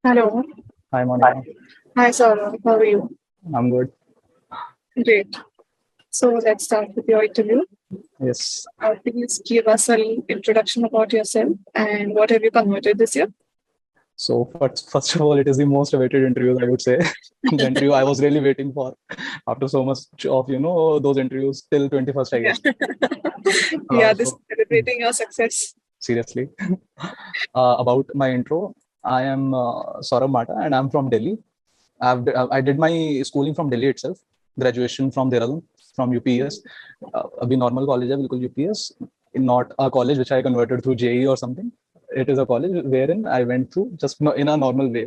Hello. Hi, Monica. Hi, Saurabh. How are you? I'm good. Great. So let's start with your interview. Yes. Please give us an introduction about yourself and what have you converted this year? So first of all, it is the most awaited interview, I would say. The interview I was really waiting for after so much of, those interviews till 21st, I Yeah. guess. Yeah, this is So celebrating your success. seriously, about my intro, I am Saurabh Mata and I'm from Delhi. I did my schooling from Delhi itself, graduation from Dehradun, from UPS. अभी normal college है बिल्कुल UPS, not a college which I converted through JE or something. It is a college wherein I went through just in a normal way.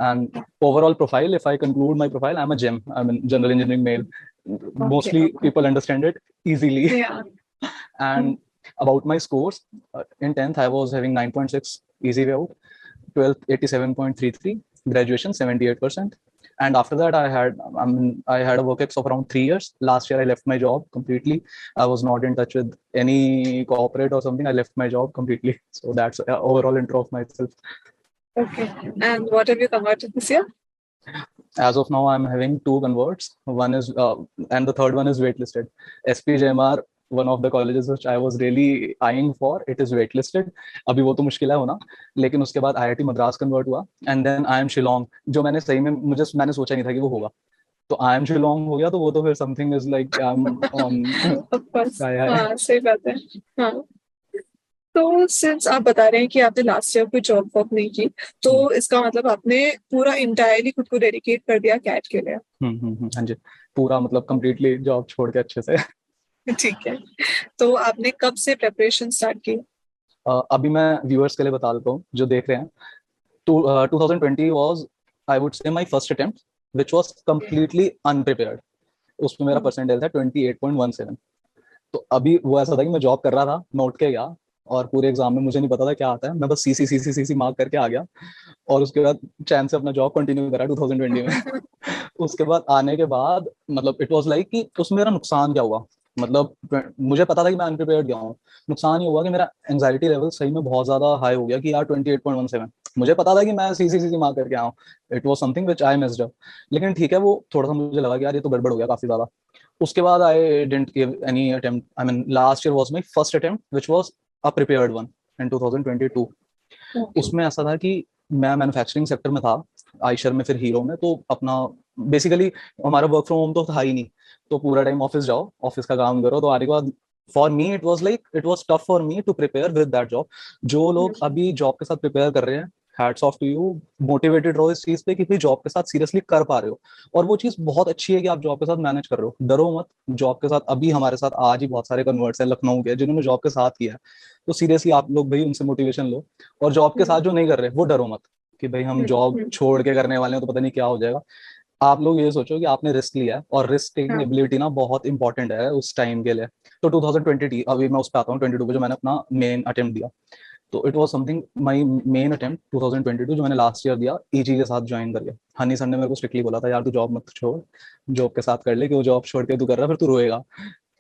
And overall profile, if I conclude my profile, I'm a gem. I'm a general engineering male. Okay, Mostly okay. people understand it easily. Yeah. And about my scores, in 10th, I was having 9.6 easy way out, 12th, 87.33, graduation 78%. And after that, I had a work ex of around 3 years. Last year, I left my job completely. I was not in touch with any corporate or something. I left my job completely. So that's overall intro of myself. Okay. And what have you converted this year? As of now, I'm having two converts. One is, and the third one is waitlisted. SPJMR, one of the colleges which I was really eyeing for, it is waitlisted. अभी वो तो मुश्किल है होना, लेकिन उसके बाद IIT Madras convert हुआ, एंड देन IIM शिलोंग, जो मैंने सही में मैंने सोचा नहीं था कि वो होगा. तो IIM शिलोंग हो गया, तो वो तो फिर something is like I am on Of course. Sky high. हाँ, सही बात है. हाँ. तो सिंस आप बता रहे हैं कि आपने लास्ट ईयर कोई जॉब वॉब नहीं की, तो इसका मतलब आपने पूरा इंटायरली खुद को डेडिकेट कर दिया कैट के लिए. हाँ जी, पूरा मतलब कंप्लीटली जॉब छोड़ के अच्छे से. ठीक है. तो आपने कब से प्रेपरेशन स्टार्ट की? अभी मैं व्यूअर्स के लिए बता देता हूँ जो देख रहे हैं. 2020 was, I would say, my first attempt, which was completely unprepared. उसमें मेरा परसेंटाइल था 28.17. तो अभी वो ऐसा था कि मैं जॉब कर रहा था, मैं उठ के गया, और पूरे एग्जाम में मुझे नहीं पता था क्या आता है, मैं बस सी सी मार्क करके आ गया. और उसके बाद चैन से अपना जॉब कंटिन्यू करा 2020 में. उसके बाद आने के बाद मतलब इट वाज लाइक कि उसमें मेरा नुकसान क्या हुआ. मतलब मुझे पता था कि मैं अनप्रिपेयर्ड गया हूँ. नुकसान ये हुआ कि मेरा एंजाइटी लेवल सही में बहुत ज्यादा हाई हो गया कि यार 28.17. मुझे पता था कि मैं सी मार्क करके आया हूँ. It was something which I messed up. लेकिन ठीक है, वो थोड़ा सा मुझे लगा कि यार ये तो गड़बड़ हो गया काफी ज्यादा. उसके बाद I didn't give any attempt. I mean last year was my first attempt which was a prepared one in 2022. Okay. उसमें ऐसा था कि मैं मैन्युफैक्चरिंग सेक्टर में था, आइशर में, फिर हीरो में. तो अपना बेसिकली हमारा वर्क फ्रॉम होम तो था ही नहीं. तो पूरा टाइम ऑफिस जाओ, ऑफिस का काम करो. तो आने के बाद for me it was tough for me to prepare with that job. जो लोग अभी जॉब के साथ प्रिपेयर कर रहे हैं, hats off to you. Motivated रहो इस चीज पे कि भाई जॉब के साथ सीरियसली कर पा रहे हो. और वो चीज बहुत अच्छी है कि आप जॉब के साथ मैनेज कर रहे हो. डरो मत. जॉब के साथ अभी हमारे साथ आज ही बहुत सारे कन्वर्ट्स हैं लखनऊ के जिन्होंने जॉब के साथ किया है. तो सीरियसली आप लोग भाई उनसे मोटिवेशन लो. और जॉब के साथ जो नहीं कर रहे वो डरो मत कि भाई हम जॉब छोड़ के करने वाले हैं तो पता नहीं क्या हो जाएगा. आप लोग ये सोचो कि आपने रिस्क लिया है, और रिस्क टेकिंग हाँ. एबिलिटी ना बहुत इंपॉर्टेंट है उस टाइम के लिए. तो 2020, अभी मैं उस पर आता हूँ 22 पे, जो मैंने अपना मेन अटेम्प्ट दिया. तो it was something my main attempt 2022 जो मैंने लास्ट ईयर दिया ईजी के साथ ज्वाइन करके. हनी सर ने मेरे को स्ट्रिक्टली बोला था यार तू जॉब मत छोड़, जॉब के साथ कर ले, कि वो जॉब छोड़ के तू कर रहा है फिर तू रोएगा.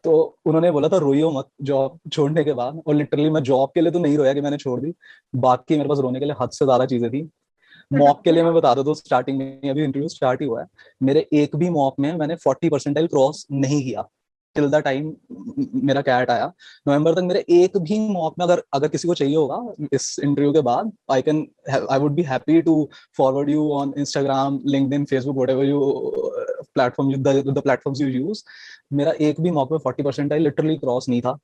तो उन्होंने बोला था रोइयो मत जॉब छोड़ने के बाद. और लिटरली मैं जॉब के लिए तो नहीं रोया कि मैंने छोड़ दी. बाकी मेरे पास रोने के लिए हद से ज्यादा चीजें थी. मॉक के लिए मैं बता दूं तो स्टार्टिंग में, अभी इंटरव्यू स्टार्ट ही हुआ है, मेरे एक भी मॉक में मैंने 40 परसेंटाइल क्रॉस नहीं किया टिल द टाइम मेरा कैट आया. नवंबर तक मेरे एक भी मॉक में, अगर अगर किसी को चाहिए होगा इस इंटरव्यू के बाद, I would be happy to forward you on Instagram, LinkedIn, Facebook, whatever you platform, the platforms you use. मेरा एक भी मॉक में 40 परसेंटाइल लिटरली क्रॉस नहीं था.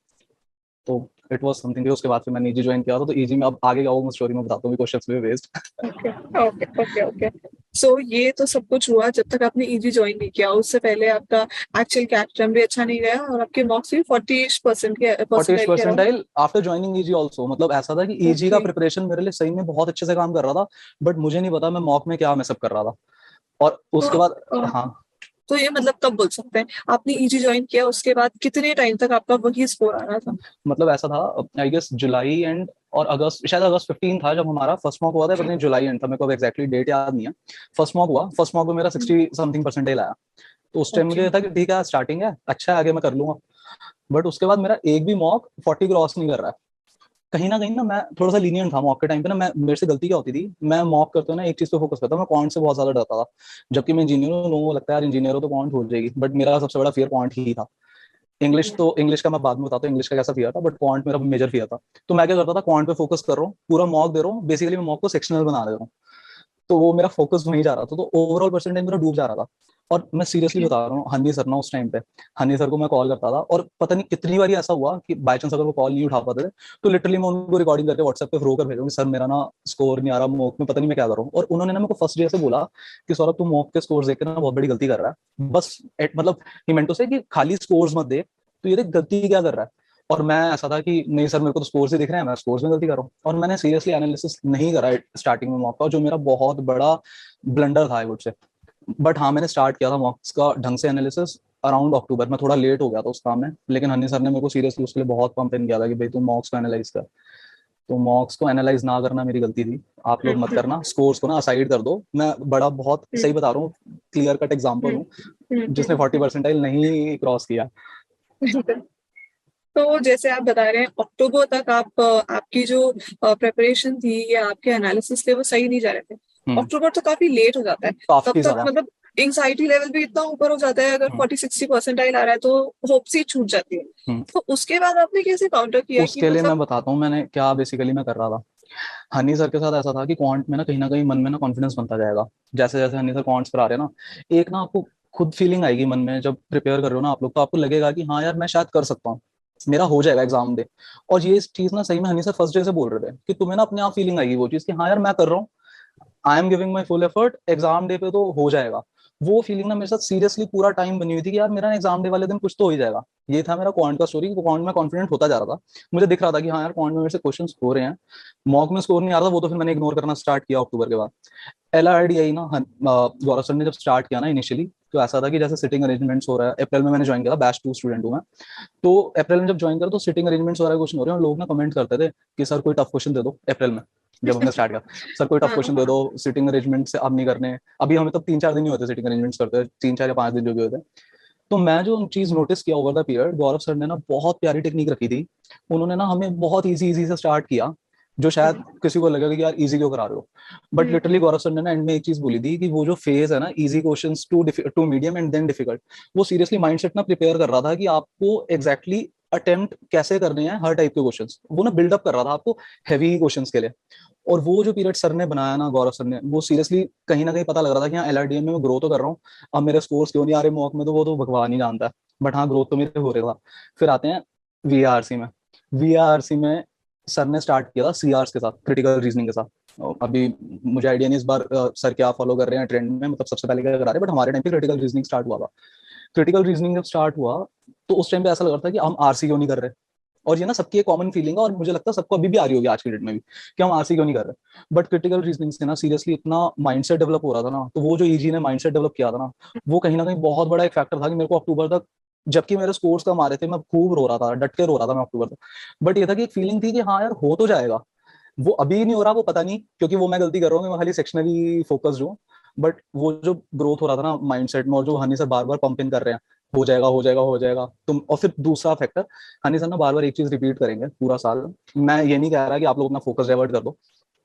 तो इट वाज समथिंग. उसके बाद फिर मैंने ईजी ज्वाइन किया था. तो ईजी में अब आगे का वो मैं स्टोरी में बताता हूँ, क्वेश्चंस में वेस्ट. Okay, okay, okay, okay. So ये तो सब कुछ हुआ जब तक आपने ईजी ज्वाइन नहीं किया. उससे पहले आपका एक्चुअल कैट भी अच्छा नहीं गया और आपके मार्क्स भी 40% के 40 परसेंटाइल के around. Percentile after joining easy also. मतलब ऐसा था कि ईजी का ओके. प्रिपरेशन मेरे लिए सही में बहुत अच्छे से काम कर रहा था. बट मुझे नहीं पता मैं मॉक में क्या मैसअप कर रहा था. और तो उसके बाद, अ, हाँ, तो ये मतलब कब बोल सकते हैं आपने ईजी ज्वाइन किया उसके बाद कितने टाइम तक आपका वही स्कोर आ रहा था? मतलब ऐसा था, आई गेस जुलाई एंड और अगस्त, शायद अगस्त 15 था जब हमारा फर्स्ट मॉक हुआ था. पता नहीं जुलाई एंड था, मेरे को एग्जैक्टली डेट याद नहीं है. फर्स्ट मॉक हुआ, फर्स्ट मॉक में मेरा 60 समथिंग परसेंटाइल आया. तो उस टाइम ओके. मुझे था कि ठीक है स्टार्टिंग है, अच्छा है, आगे मैं कर लूंगा. बट उसके बाद मेरा एक भी मॉक 40 क्रॉस नहीं कर रहा है. कहीं ना मैं थोड़ा सा लीनियंट था मॉक के टाइम पे ना। मैं मेरे से गलती क्या होती थी, मैं मॉक करते हुए ना एक चीज पे फोकस करता, मैं क्वांट से बहुत ज्यादा डरता था। जबकि मैं इंजीनियर हूँ, लोगों को लगता है यार इंजीनियर हो तो क्वांट हो जाएगी, बट मेरा सबसे बड़ा फियर क्वांट ही था। इंग्लिश का मैं बाद में बताता हूँ इंग्लिश का कैसा फियर था, बट क्वांट मेरा मेजर फियर था। तो मैं क्या करता था, क्वांट पे फोकस कर रहा हूँ, पूरा मॉक दे रहा हूँ, बेसिकली मैं मॉक को सेक्शनल बना दे रहा हूँ। तो वो मेरा फोकस वहीं जा रहा था, तो ओवरऑल परसेंटेज मेरा डूब जा रहा था। और मैं सीरियसली बता रहा हूँ, हनी सर ना उस टाइम पे, हनी सर को मैं कॉल करता था, और पता नहीं कितनी बार ऐसा हुआ कि बाई चांस अगर वो कॉल नहीं उठा पाते थे, तो लिटरली मैं उनको रिकॉर्डिंग करके व्हाट्सएप पे थ्रो कर भेजूंगी, सर मेरा ना स्कोर नहीं आ रहा मॉक में, पता नहीं मैं क्या कर रहा हूँ। और उन्होंने ना मेरे को फर्स्ट डे से बोला कि सौरभ तू मॉक के स्कोर देख के ना बहुत बड़ी गलती कर रहा है, बस मतलब ही मेंटो से कि खाली स्कोर्स मत दे, तो ये देख गलती क्या कर रहा है। और मैं ऐसा था कि नहीं सर मेरे को तो स्कोर्स ही दिख रहे हैं, मैं स्कोर्स में गलती कर रहा हूँ। और मैंने सीरियसली एनालिसिस नहीं करा स्टार्टिंग में मॉक का, जो मेरा बहुत बड़ा ब्लंडर था आई वुड से। बट हाँ मैंने स्टार्ट किया था मॉक्स का ढंग से एनालिसिस अराउंड अक्टूबर में, थोड़ा लेट हो गया था उस काम में, लेकिन हनी सर ने मेरे को सीरियसली उसके लिए बहुत पंप इन किया था कि भाई तू मॉक्स को एनालाइज कर। तो मॉक्स को एनालाइज ना करना मेरी गलती थी, आप लोग मत करना, स्कोर्स को ना असाइड कर दो। मैं बड़ा बहुत सही बता रहा हूँ, क्लियर कट एग्जाम्पल हूँ जिसने 40% नहीं क्रॉस किया। तो जैसे आप बता रहे हैं अक्टूबर तक आप आपकी जो प्रिपरेशन थी या आपके एनालिसिस थे वो सही नहीं जा रहे थे। हम्म, अक्टूबर तो काफी लेट हो जाता है। तब काफी तक ज्यादा। मतलब एंग्जाइटी लेवल भी इतना ऊपर हो जाता है, अगर हम्म, 40-60 परसेंटाइल आ रहा है तो होप्स ही छूट जाती है। हम्म। तो उसके बाद आपने कैसे काउंटर किया कि उसके लिए मतलब। मैं बताता हूँ मैंने क्या बेसिकली मैं कर रहा था। हनी सर के साथ ऐसा था कि क्वांट में ना कहीं मन में ना कॉन्फिडेंस बनता जाएगा, जैसे जैसे हनी सर क्वांट्स पर आ रहे हैं ना, एक ना आपको खुद फीलिंग आएगी मन में, जब प्रिपेयर कर रहे हो ना आप लोग, तो आपको लगेगा कि हाँ यार मैं शायद कर सकता हूँ, मेरा हो जाएगा एग्जाम दे। और ये चीज ना सही में हनी सर फर्स्ट डे से बोल रहे थे कि तुम्हें ना अपने आप फीलिंग आएगी वो चीज कि हाँ यार मैं कर रहा हूँ, I am giving my full effort, exam day पे तो हो जाएगा। वो फीलिंग ना मेरे साथ सीरियसली पूरा टाइम बनी हुई थी कि यार मेरा एग्जाम डे वाले दिन कुछ तो हो ही जाएगा। ये था मेरा क्वांट का स्टोरी, क्वांट में कॉन्फिडेंट होता जा रहा था, मुझे दिख रहा था कि हाँ यार क्वांट में मेरे से क्वेश्चन हो रहे हैं। मॉक में स्कोर नहीं आ रहा था, वो तो फिर मैंने इग्नोर करना स्टार्ट किया अक्टूबर के बाद। LRDI ना गौरव सर ने जब स्टार्ट किया ना इनिशियली, तो ऐसा था कि जैसे सिटिंग अरेंजमेंट्स हो रहा है, अप्रैल में मैंने ज्वाइन किया था, बैच 2 स्टूडेंट हूँ मैं। तो अप्रैल में जब ज्वाइन करा तो सिटिंग अरेंजमेंट्स हो रहा है, क्वेश्चन हो रहे हैं, और लोग ना कमेंट करते थे कि सर कोई टफ क्वेश्चन दे दो अप्रैल में, जब हमने स्टार्ट किया, सर कोई टफ हाँ क्वेश्चन दे दो, सिटिंग अरेंजमेंट से अब नहीं करने। अभी हमें तब 3-4 दिन ही होते सिटिंग अरेंजमेंट्स करते हैं, 3-4 या 5 दिन जो भी होते हैं। तो मैं जो चीज नोटिस किया over the period, Gaurav sir ने ना बहुत प्यारी टेक्निक रखी थी। उन्होंने ना हमें बहुत इजी इजी से स्टार्ट किया, जो शायद किसी को लगेगा कि यार इजी क्यों करा रहे हो, बट लिटरली गौरव सर ने ना एंड में एक चीज बोली थी कि वो जो फेज है ना easy questions to medium and then difficult, वो सीरियसली माइंडसेट ना प्रिपेयर कर रहा था कि आपको एग्जैक्टली अटेम्प्ट कैसे करने हैं हर टाइप के क्वेश्चंस, वो ना बिल्डअप कर रहा था आपको हैवी क्वेश्चंस के लिए। और वो जो पीरियड सर ने बनाया ना, गौरव सर ने, वो सीरियसली कहीं ना कहीं पता लग रहा था कि हाँ LRDM में मैं ग्रो तो कर रहा हूँ, अब मेरे स्कोर्स क्यों नहीं आ रहे मॉक में, तो वो तो भगवान ही जानता है, बट हाँ ग्रोथ तो मेरे हो रहा था। फिर आते हैं VRC में। VRC में सर ने स्टार्ट किया था CRs के साथ, क्रिटिकल रीजनिंग के साथ। अभी मुझे आइडिया नहीं इस बार सर क्या फॉलो कर रहे हैं ट्रेंड में, मतलब सबसे पहले क्या करा रहे हैं, बट हमारे टाइम पे क्रिटिकल रीजनिंग स्टार्ट हुआ था। क्रिटिकल रीजनिंग जब स्टार्ट हुआ, तो उस टाइम पे ऐसा लग रहा था कि हम RC क्यों नहीं कर रहे। और ये ना सबकी एक कॉमन फीलिंग है, और मुझे लगता है सबको अभी भी आ रही होगी आज के डेट में भी, कि हम RC क्यों नहीं कर रहे। बट क्रिटिकल रीजनिंग से ना सीरियसली इतना माइंडसेट डेवलप हो रहा था ना, तो वो जो EG ने माइंडसेट डेवलप किया था ना, वो कहीं ना कहीं बहुत बड़ा एक फैक्टर था कि मेरे को अक्टूबर तक, जबकि मेरे स्कोर्स कम आ रहे थे, मैं खूब रो रहा था, डट के रो रहा था मैं अक्टूबर तक। बट ये था कि एक फीलिंग थी कि हाँ यार हो तो जाएगा। वो अभी नहीं हो रहा, वो पता नहीं क्योंकि वो मैं गलती कर रहा हूँ, मैं खाली सेक्शनली फोकस्ड हूँ। बट वो जो ग्रोथ हो रहा था ना माइंडसेट में, और जो Honey sir bar bar pump in कर रहे हैं, हो जाएगा हो जाएगा हो जाएगा तुम। और फिर दूसरा फैक्टर, हनी सर ना बार बार एक चीज रिपीट करेंगे पूरा साल। मैं ये नहीं कह रहा कि आप लोग अपना फोकस डाइवर्ट कर दो,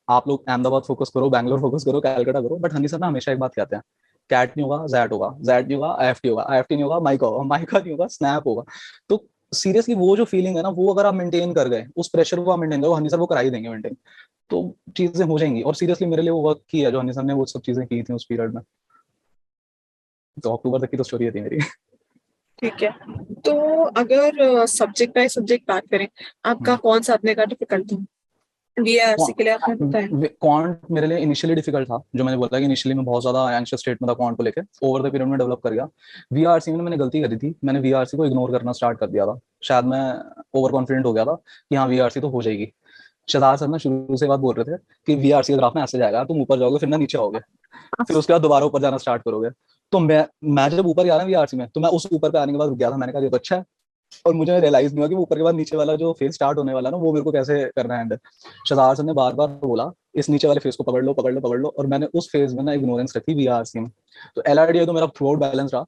आप लोग अहमदाबाद फोकस करो, बैंगलोर फोकस करो, कैलकाटा करो, बट हनी सर ना हमेशा एक बात कहते हैं, कैट नहीं होगा जैट होगा, जैट नहीं होगा IFT होगा, IFT नहीं होगा माइका होगा, माइका नहीं होगा स्नैप होगा। तो सीरियसली वो जो फीलिंग है ना, वो अगर आप मेंटेन कर गए, उस प्रेशर को आप मेंटेन करो, हनी सर वो करा ही देंगे मेंटेन, तो चीजें हो जाएंगी। और सीरियसली मेरे लिए वो वर्क किया जो हनी सर ने वो सब चीजें की थी उस पीरियड में। तो अक्टूबर तक की तो स्टोरी थी मेरी। ठीक है। तो अगर सब्जेक्ट बाय सब्जेक्ट बात करें, आपका कौन सा अपने का डिफिकल्ट था? बीएआरसी के लिए आपने बताया। क्वांट मेरे लिए इनिशियली डिफिकल्ट था, जो मैंने बोला कि इनिशियली मैं बहुत ज्यादा एंशियस स्टेट में था क्वांट को लेकर, ओवर द पीरियड में डेवलप कर गया। VRC में मैंने गलती करी थी, मैंने VRC को इग्नोर करना स्टार्ट कर दिया था। शायद मैं ओवर कॉन्फिडेंट हो गया था कि हाँ VRC तो हो जाएगी। शहजाद सर ना शुरू से बात बोल रहे थे कि VRC के ग्राफ में ऐसे जाएगा, तुम ऊपर जाओगे फिर ना नीचे आओगे, फिर उसके बाद दोबारा ऊपर जाना स्टार्ट करोगे। तो मैं जब ऊपर गया ना VRC में, तो मैं उस ऊपर पे आने के बाद रुक गया था, मैंने कहा ये तो अच्छा है। और मुझे रियलाइज नहीं हुआ कि वो ऊपर के बाद नीचे वाला जो फेज स्टार्ट होने वाला ना, वो मेरे को कैसे करना है। शहजाद सर ने बार बार बोला इस नीचे वाले फेज को पकड़ लो पकड़ लो पकड़ लो, और मैंने उस फेज में ना इग्नोरेंस रखी VRC में। तो LRDI तो मेरा थ्रू आउट बैलेंस रहा,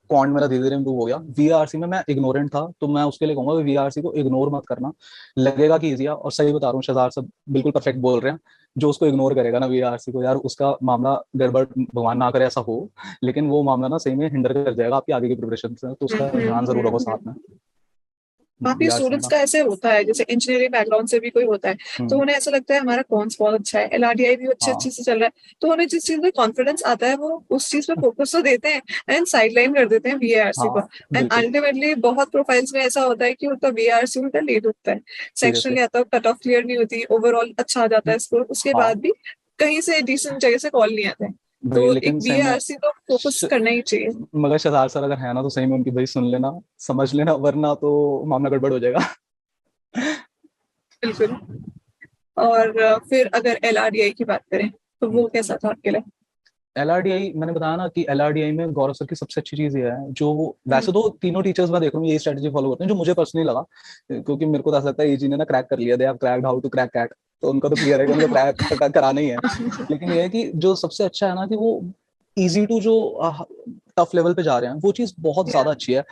क्वांट मेरा धीरे धीरे इंप्रूव हो गया। वीआरसी में मैं इग्नोरेंट था, तो मैं उसके लिए कहूंगा वीआरसी को इग्नोर मत करना। लगेगा कि इजी है, और सही बता रहा हूँ, शहजाद सब बिल्कुल परफेक्ट बोल रहे हैं। जो उसको इग्नोर करेगा ना वीआरसी को, यार उसका मामला गड़बड़, भगवान ना करे ऐसा हो, लेकिन वो मामला ना सही में हिंडर कर जाएगा आपकी आगे की प्रिपरेशन से। तो उसका ध्यान जरूर रखो साथ में काफी वीआरसी स्टूडेंट्स का। का ऐसे होता है, जैसे इंजीनियरिंग बैकग्राउंड से भी कोई होता है, तो हम्म। उन्हें ऐसा लगता है हमारा कौन्स बहुत अच्छा है, एलआरडीआई भी अच्छे हाँ अच्छे से चल रहा है, तो उन्हें जिस चीज में कॉन्फिडेंस आता है वो उस चीज पे फोकस तो देते हैं एंड साइडलाइन कर देते हैं वीएआरसी को। हाँ एंड बिल्कुल। अल्टीमेटली बहुत प्रोफाइल्स में ऐसा होता है कि उनका वीएआरसी उनका लेट होता है, सीरियसली। सेक्शनल या तो कट ऑफ क्लियर नहीं होती, ओवरऑल अच्छा आ जाता है स्कोर, उसके हाँ बाद भी कहीं से डिसेंट जगह से कॉल नहीं आते हैं। भाई, तो एक लेकिन सही में वीएआरसी को फोकस श... करना ही चाहिए। मगर शहजाद सर अगर है ना, तो सही में उनकी भाई सुन लेना, समझ लेना, वरना तो मामला गड़बड़ हो जाएगा। बिल्कुल। और फिर अगर एलआरडीआई की बात करें तो वो कैसा था आपके लिए? एलआरडीआई मैंने बताया ना कि एलआरडीआई में गौरव सर की सबसे अच्छी चीज ये है, जो वैसे तो तीनों टीचर्स मैं देख रहा हूँ यही स्ट्रेटजी फॉलो करते हैं, जो मुझे पर्सनली लगा, क्योंकि मेरे को तो ऐसा लगता है एजी ने ना क्रैक कर लिया, they have cracked how to crack CAT. तो उनका तो क्लियर है कि उनको क्रैक कराना ही है। लेकिन ये है कि जो सबसे अच्छा है ना, कि वो इजी टू जो टफ लेवल पे जा रहे हैं, वो चीज बहुत ज्यादा अच्छी है।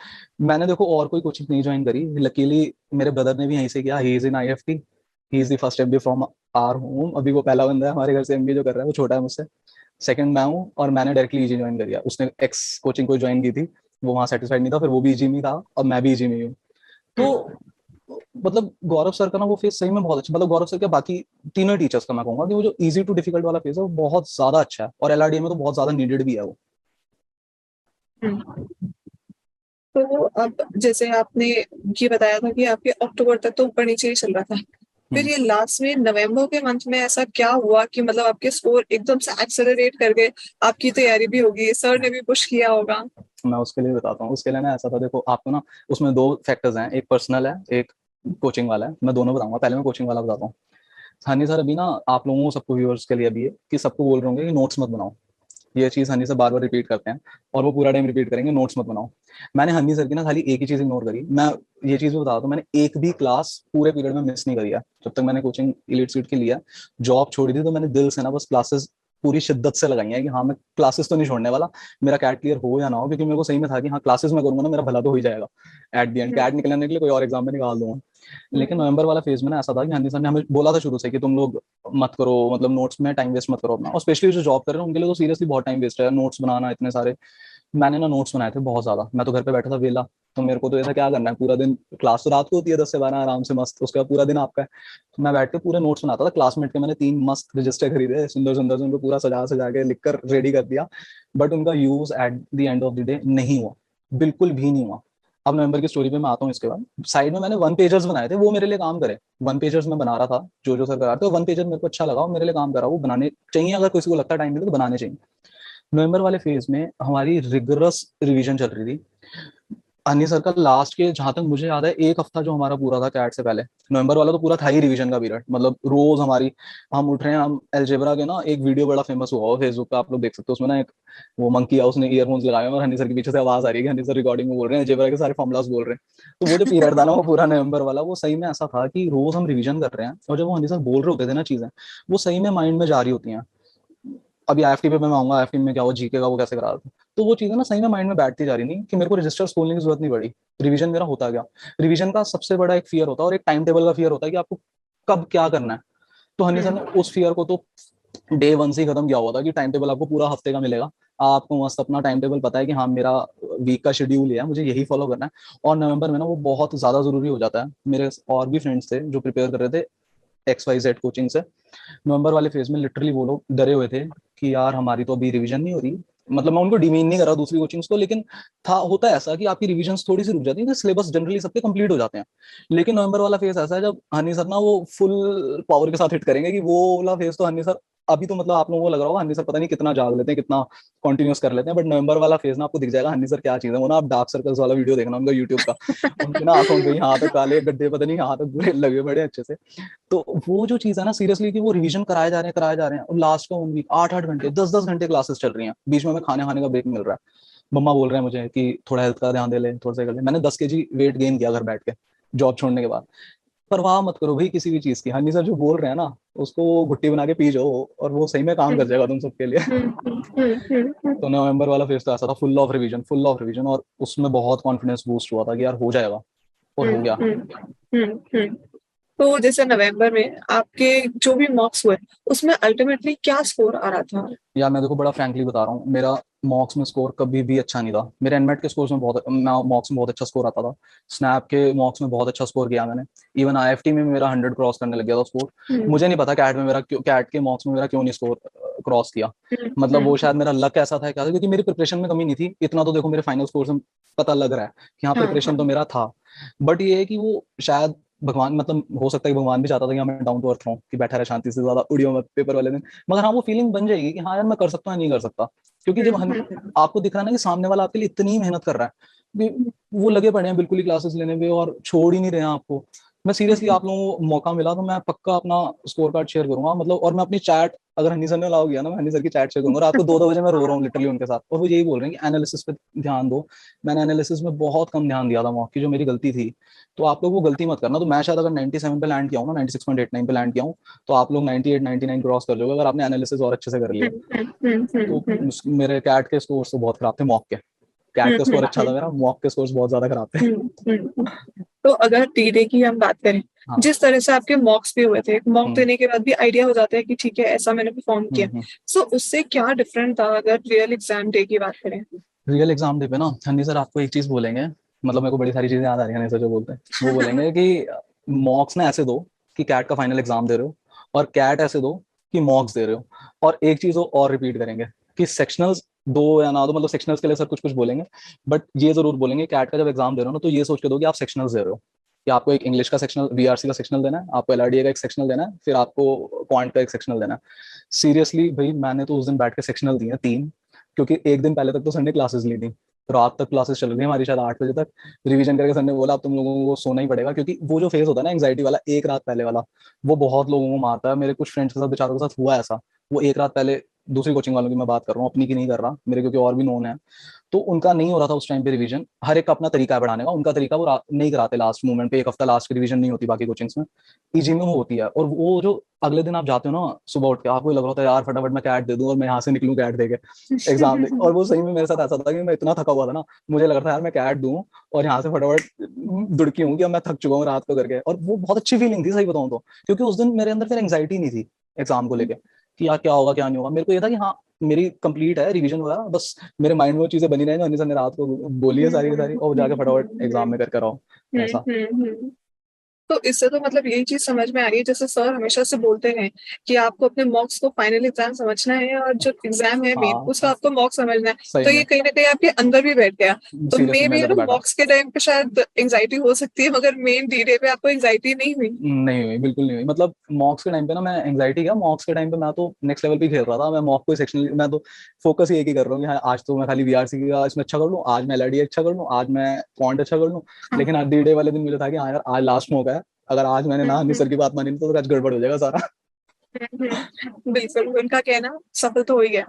मैंने देखो और कोई कोचिंग नहीं ज्वाइन करी, लकीली मेरे ब्रदर ने भी यहीं से किया, he is in IFT, he is the first MB from our home. अभी वो पहला बंदा है हमारे घर से एमबी जो कर रहा है, वो छोटा है मुझसे, सेकंड मैं हूँ, और मैंने डायरेक्टली ईजी ज्वाइन कर लिया। उसने एक्स कोचिंग को ज्वाइन की थी, वो वहां सेटिस्फाइड नहीं था, फिर वो भी ईजी में था, और मैं भी ईजी में ही हूँ। तो मतलब गौरव सर का ना वो फेज सही में बहुत अच्छा, मतलब गौरव सर के बाकी तीनों टीचर्स का मैं कहूंगा कि वो जो इजी टू डिफिकल्ट वाला फेज है वो बहुत ज्यादा अच्छा है, और एलआरडी में तो बहुत ज्यादा नीडेड भी है वो। हम्म। तो अब जैसे आपने ये बताया था कि आपके अक्टूबर तक तो ऊपर नीचे ही चल रहा था, फिर हम्म। ये लास्ट में नवंबर के मंथ में ऐसा क्या हुआ कि मतलब आपके स्कोर एकदम से एक्सेलरेट कर गए? आपकी तैयारी भी होगी, सर ने भी पुश किया होगा। मैं उसके लिए बताता हूँ। उसके लिए ना ऐसा था, देखो आपको ना, उसमें दो फैक्टर्स हैं, एक पर्सनल है, एक कोचिंग वाला है। मैं दोनों बताऊंगा, पहले मैं कोचिंग वाला बताता हूँ। हनी सर अभी ना, आप लोगों को सबको व्यूअर्स के लिए अभी है कि सबको बोल रहे होंगे कि नोट्स मत बनाओ। ये चीज हनी सर बार बार रिपीट करते हैं, और वो पूरा टाइम रिपीट करेंगे, नोट्स मत बनाओ। मैंने हनी सर की ना खाली एक ही चीज इग्नोर करी। मैं ये चीज भी बता दूं, मैंने एक भी क्लास पूरे पीरियड में मिस नहीं करी है जब तक मैंने कोचिंग इलीट सीट की लिया। जॉब छोड़ी थी तो मैंने दिल से ना बस क्लासेस पूरी शिद्दत से लगाई है, कि हाँ मैं क्लासेस तो नहीं छोड़ने वाला, मेरा कैट क्लियर हो या ना हो, क्योंकि मेरे को सही में था कि हाँ क्लासेस में करूंगा ना मेरा भला तो हो ही जाएगा। At the end hmm, CAT निकलने के लिए कोई और एग्जाम में निकाल दूंगा। लेकिन हम्म, नवंबर वाला फेज में ना ऐसा था कि हनी सर ने हमें बोला था शुरू से कि तुम लोग मत करो, मतलब नोट्स में टाइम वेस्ट मत करो अपना, और स्पेशली जो जॉब कर रहे हैं उनके लिए तो सीरियसली बहुत टाइम वेस्ट है नोट्स बनाना इतने सारे। मैंने ना नोट्स बनाए थे बहुत ज्यादा, मैं तो घर पे बैठा था वेला, तो मेरे को तो ऐसा क्या करना है पूरा दिन, क्लास तो रात को होती है 10 से 12 आराम से मस्त, उसके बाद पूरा दिन आपका है। तो मैं बैठ के पूरे नोट्स बनाता था। क्लासमेट के मैंने 3 मस्त रजिस्टर खरीदे, सुंदर सुंदर से, उनको पूरा सजा सजा के लिख कर रेडी कर दिया। बट उनका use at the end of the day नहीं हुआ, बिल्कुल भी नहीं हुआ। अब नवंबर की स्टोरी पे मैं आता हूँ। इसके बाद साइड में मैंने वन पेजर्स बनाए थे, वो मेरे लिए काम करे। वन पेजर्स में बना रहा था, जो सर करा रहे थे, वन पेजर मेरे को अच्छा लगा और मेरे लिए काम करा, वो बनाने चाहिए, अगर किसी को लगता है टाइम मिले तो बनाने चाहिए। नवंबर वाले फेज में हमारी रिगरस रिवीजन चल रही थी। अन्य सर का लास्ट के जहां तक मुझे याद है एक हफ्ता जो हमारा पूरा था कैट से पहले, नवंबर वाला तो पूरा था ही रिवीजन का पीरियड, मतलब रोज हमारी, हम उठ रहे हैं, हम अलजेब्रा के ना एक वीडियो बड़ा फेमस हुआ हो फेसबुक पे, आप लोग देख सकते हो, उसमें ना एक वो मंकी है, उसने ईयरफोन्स लगाए हैं और हनी सर के पीछे से आवाज आ रही है कि हनी सर रिकॉर्डिंग में बोल रहे हैं, अलजेब्रा के सारे फॉर्मुलास बोल रहे हैं। तो वो जो पीरियड था ना, वो पूरा नवंबर वाला, वो सही में ऐसा था कि रोज हम रिवीजन कर रहे हैं, और जब वो हनी सर बोल रहे होते थे ना चीजें, वो सही में माइंड में जारी होती हैं। अभी आईएफटी पे मैं आऊंगा, आईएफटी में क्या हुआ, जीके का वो कैसे करा था। तो वो चीजें ना सही में माइंड में बैठती जा रही नहीं, कि मेरे को रजिस्टर्स खोलने की जरूरत नहीं पड़ी, रिवीजन मेरा होता गया। रिवीजन का सबसे बड़ा एक फियर होता है, और एक टाइम टेबल का फियर होता है कि आपको कब क्या करना है। तो हनी सर ने हम्म, उस फियर को तो डे वन से ही खत्म किया हुआ था, कि टाइम टेबल आपको पूरा हफ्ते का मिलेगा, आपको मस्त अपना टाइम टेबल पता है कि हाँ मेरा वीक का शेड्यूल है, मुझे यही फॉलो करना है। और नवंबर में ना वो बहुत ज्यादा जरूरी हो जाता है। मेरे और भी फ्रेंड्स थे जो प्रिपेयर कर रहे थे XYZ कोचिंग से, नवंबर वाले फेज में लिटरली वो लोग डरे हुए थे कि यार हमारी तो अभी रिवीजन नहीं हो रही। मतलब मैं उनको डिमीन नहीं कर रहा दूसरी कोचिंग्स को, लेकिन था, होता है ऐसा कि आपकी रिवीजन्स थोड़ी सी रुक जाती है, तो सिलेबस जनरली सबके कंप्लीट हो जाते हैं। लेकिन नवंबर वाला फेज ऐसा है जब हनी सर ना वो फुल पावर के साथ हिट करेंगे, कि वो वाला फेज तो हनी सर, अभी तो मतलब आप लोगों को लग रहा होगा हनी सर पता नहीं कितना जाग लेते हैं, कितना कॉन्टिन्यूस कर लेते हैं, बट नवंबर वाला फेज ना आपको दिख जाएगा हनी सर क्या चीज है। वो ना आप डार्क सर्कल्स वाला वीडियो देखना उनका यूट्यूब का, उनके ना आंखों पे यहाँ पे काले गड्ढे, पता नहीं यहाँ पे बुरे लगे बड़े अच्छे से। तो वो जो चीज है ना सीरियसली, कि वो रिवीजन कराए जा रहे हैं, और लास्ट का 1 वीक 8-8 घंटे 10-10 घंटे क्लासेस चल रही हैं, बीच में हमें खाने खाने का ब्रेक मिल रहा है। मम्मा बोल रहे हैं मुझे कि थोड़ा हेल्थ का ध्यान दे ले, थोड़ा सा कर ले। मैंने 10 kg वेट गेन किया घर बैठ के, जॉब छोड़ने के बाद। परवाह मत करो भाई किसी भी चीज की, हनी सर जो बोल रहे हैं ना उसको घुट्टी बना के पी जाओ और वो सही में काम कर जाएगा तुम सबके लिए। तो नवंबर वाला फेज तो ऐसा था, full of revision, full of revision, और उसमें बहुत कॉन्फिडेंस बूस्ट हुआ था कि यार हो जाएगा, और हो गया। तो जैसे नवंबर में आपके जो भी मॉक्स हुए उसमें अल्टीमेटली क्या स्कोर आ रहा था? यार मैं देखो बड़ा फ्रैंकली बता रहा हूँ, मेरा मॉक्स में स्कोर कभी भी अच्छा नहीं था। मेरे एनमेट के स्कोर्स में बहुत, मॉक्स में बहुत अच्छा स्कोर आता था। स्नैप के मॉक्स में बहुत अच्छा स्कोर किया मैंने। इवन आईएफटी में मेरा 100 क्रॉस करने लग गया था स्कोर। मुझे नहीं पता कैट में मेरा क्यों, कैट के मॉक्स में मेरा क्यों नहीं स्कोर क्रॉस किया। मतलब वो शायद मेरा लक ऐसा था क्या था, क्योंकि मेरी प्रिपरेशन में कमी नहीं थी। इतना तो देखो मेरे फाइनल स्कोर से पता लग रहा है कि हाँ प्रिपरेशन तो मेरा था। बट ये है कि वो शायद भगवान, मतलब हो सकता है कि भगवान भी चाहता था कि हाँ, मैं डाउन टू अर्थ रहूं, कि बैठा रहे शांति से, ज्यादा उड़ियो मत पेपर वाले दिन। मगर हाँ वो फीलिंग बन जाएगी कि हाँ यार मैं कर सकता हूँ, नहीं कर सकता। क्योंकि जब आपको दिख रहा है ना कि सामने वाला आपके लिए इतनी मेहनत कर रहा है कि वो लगे पड़े हैं बिल्कुल ही क्लासेस लेने पे और छोड़ ही नहीं रहे हैं आपको। मैं सीरियसली, आप लोगों को मौका मिला तो मैं पक्का अपना स्कोर कार्ड शेयर करूंगा, मतलब। और मैं अपनी चैट, अगर हनी सर ने अलाउ किया ना, मैं हनी सर की चैट शेयर करूंगा। रात को 2-2 बजे मैं रो रहा हूँ लिटरली उनके साथ, और वो यही बोल रहे हैं कि एनालिसिस पे ध्यान दो। मैंने एनालिसिस में बहुत कम ध्यान दिया था मॉक की, जो मेरी गलती थी। तो आप लोग वो गलती मत करना। तो मैं शायद अगर 97 पे लैंड किया हूँ ना, 96.89 पे लैंड किया हूँ, तो आप लोग 98 99 क्रॉस कर जाओगे अगर आपने एनालिसिस और अच्छे से कर लिया। तो मेरे कैट के स्कोर तो बहुत खराब थे, मॉक के। कैट का स्कोर अच्छा था मेरा, मॉक के स्कोर बहुत ज्यादा खराब थे। तो अगर टी डे की हम बात करें, हाँ। जिस तरह से आपके मॉक्स भी हुए थे, मॉक हम्म देने के बाद भी आइडिया हो जाता है कि ठीक है ऐसा मैंने परफॉर्म किया। हम्म। सो उससे क्या डिफरेंट था अगर रियल एग्जाम डे की बात करें? रियल एग्जाम डे पे ना हनी सर आपको एक चीज बोलेंगे, मतलब मेरे को बड़ी सारी चीजें याद आ रही है हनी सर जो बोलते हैं। वो बोलेंगे कि मॉक्स ना ऐसे दो कि कैट का फाइनल एग्जाम दे रहे हो, और कैट ऐसे दो कि मॉक्स दे रहे हो। और एक चीज वो और रिपीट करेंगे कि सेक्शनल्स दो या ना दो, मतलब सेक्शनल्स के लिए सर कुछ कुछ बोलेंगे, बट ये जरूर बोलेंगे कैट का जब एग्जाम दे रहे हो ना, तो ये सोच के दो कि आप सेक्शनल्स दे रहे हो। कि आपको एक इंग्लिश का सेक्शनल, वीआरसी का सेक्शनल देना है, आपको एलआरडीए का एक सेक्शनल देना है, फिर आपको क्वांट का एक सेक्शनल देना है। सीरियसली भाई मैंने तो उस दिन बैठ के सेक्शनल दिए 3, क्योंकि एक दिन पहले तक तो सर ने क्लासेस ली थी। रात तक क्लासेस चल रही थी हमारी, शायद 8 बजे तक। रिवीजन करके सर ने बोला अब तुम लोगों को सोना ही पड़ेगा, क्योंकि वो जो फेज होता है ना एंग्जाइटी वाला, एक रात पहले वाला, वो बहुत लोगों को मारता है। मेरे कुछ फ्रेंड्स के साथ, बेचारों के साथ हुआ ऐसा। वो एक रात पहले, दूसरी कोचिंग वालों की मैं बात कर रहा हूँ, अपनी की नहीं कर रहा मेरे, क्योंकि और भी नोन है। तो उनका नहीं हो रहा था उस टाइम पे रिवीजन। हर एक का अपना तरीका है पढ़ाने का, उनका तरीका वो नहीं कराते लास्ट मोमेंट पे, एक हफ्ता लास्ट की रिवीजन नहीं होती बाकी कोचिंग्स में। ईजी में वो होती है। और वो जो अगले दिन आप जाते हो ना सुबह उठ के, आपको लग रहा था यार फटाफट मैं कैट दे दूं और मैं यहाँ से निकलूं कैट देके एग्जाम दे। और वो सही में मेरे साथ ऐसा था कि मैं इतना थका हुआ था ना, मुझे लग रहा था यार मैं कैट दूं और यहाँ से फटाफट दुड़की हूँ कि अब मैं थक चुका हूँ रात को करके। और वो बहुत अच्छी फीलिंग थी सही बताऊं तो, क्योंकि उस दिन मेरे अंदर फिर एंग्जाइटी नहीं थी एग्जाम को लेके कि यार क्या होगा क्या नहीं होगा। मेरे को ये था कि हाँ मेरी कंप्लीट है रिवीजन वगैरह, बस मेरे माइंड में वो चीजें बनी रही जो अनिसा ने रात को बोली है सारी की सारी, और जाके फटाफट एग्जाम में करके आओ ऐसा। तो इससे तो मतलब यही चीज समझ में आ रही है, जैसे सर हमेशा से बोलते हैं कि आपको अपने मॉक्स को फाइनल एग्जाम समझना है और जो एग्जाम है मेन हाँ उसका आपको मॉक समझना है। सही तो ये में, कहीं ना कहीं आपके अंदर भी बैठ गया। तो सीरियसली मे मेरे भी अंदर ना तो बैठा। मॉक्स के टाइम पे शायद एंग्जाइटी हो सकती है, मगर मेन डी डे पे आपको एंग्जाइटी नहीं हुई? नहीं हुई, बिल्कुल नहीं हुई। मतलब मॉक्स के टाइम पे ना मैं एंग्जाइटी, क्या मॉक्स के टाइम पे मैं तो नेक्स्ट लेवल पे खेल रहा था। मैं मॉक को सेक्शन, मैं तो फोकस ही एक ही कर रहा हूँ कि हाँ आज तो मैं खाली वीआरसी का इसमें अच्छा कर लूँ, आज मैं एलआरडी अच्छा कर लूँ, आज मैं क्वांट अच्छा कर लूँ। लेकिन आज डी डे वाले दिन मुझे था कि हाँ यार आज लास्ट मौका है, अगर आज मैंने ना हनी सर की बात मानी तो आज गड़बड़ हो जाएगा सारा। बिल्कुल, उनका कहना सफल तो हो ही गया।